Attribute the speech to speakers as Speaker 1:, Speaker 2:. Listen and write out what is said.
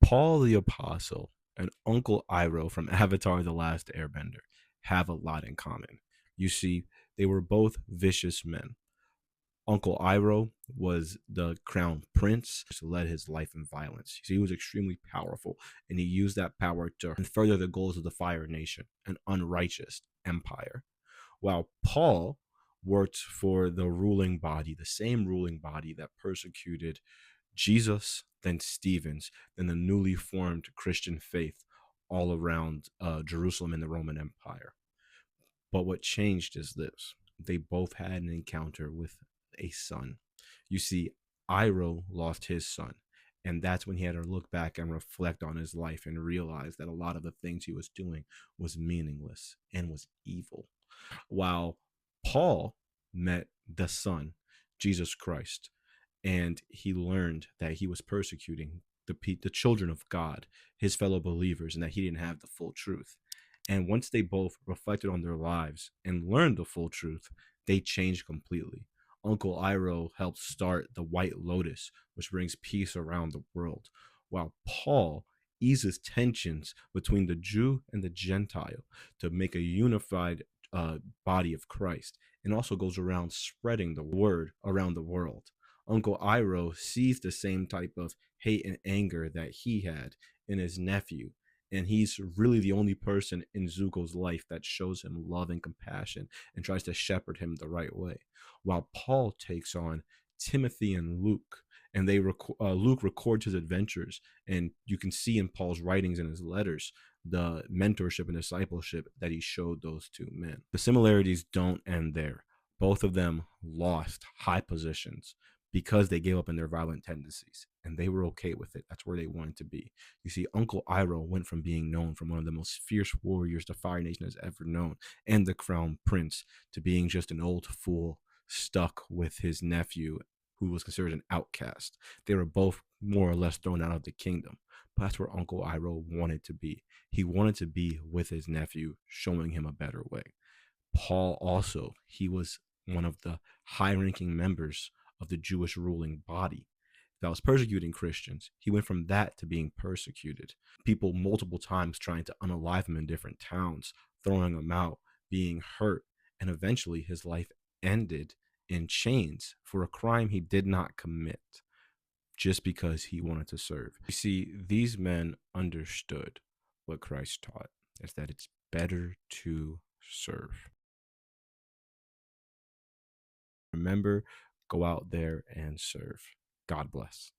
Speaker 1: Paul the Apostle and Uncle Iroh from Avatar The Last Airbender have a lot in common. You see, they were both vicious men. Uncle Iroh was the crown prince, who led his life in violence. So he was extremely powerful, and he used that power to further the goals of the Fire Nation, an unrighteous empire. While Paul worked for the ruling body, the same ruling body that persecuted Jesus, then Stevens, then the newly formed Christian faith all around Jerusalem and the Roman Empire. But what changed is this: they both had an encounter with a son. You see, Iroh lost his son, and that's when he had to look back and reflect on his life and realize that a lot of the things he was doing was meaningless and was evil. While Paul met the son, Jesus Christ, and he learned that he was persecuting the children of God, his fellow believers, and that he didn't have the full truth. And once they both reflected on their lives and learned the full truth, they changed completely. Uncle Iroh helped start the White Lotus, which brings peace around the world, while Paul eases tensions between the Jew and the Gentile to make a unified body of Christ, and also goes around spreading the word around the world. Uncle Iroh sees the same type of hate and anger that he had in his nephew, and he's really the only person in Zuko's life that shows him love and compassion and tries to shepherd him the right way. While Paul takes on Timothy and Luke, and Luke records his adventures, and you can see in Paul's writings and his letters the mentorship and discipleship that he showed those two men. The similarities don't end there. Both of them lost high positions because they gave up on their violent tendencies, and they were okay with it. That's where they wanted to be. You see, Uncle Iroh went from being known from one of the most fierce warriors the Fire Nation has ever known and the Crown Prince to being just an old fool stuck with his nephew who was considered an outcast. They were both more or less thrown out of the kingdom. But that's where Uncle Iroh wanted to be. He wanted to be with his nephew, showing him a better way. Paul also, he was one of the high-ranking members of the Jewish ruling body that was persecuting Christians. He went from that to being persecuted. People multiple times trying to unalive him in different towns, throwing him out, being hurt, and eventually his life ended in chains for a crime he did not commit just because he wanted to serve. You see, these men understood what Christ taught, is that it's better to serve. Remember, go out there and serve. God bless.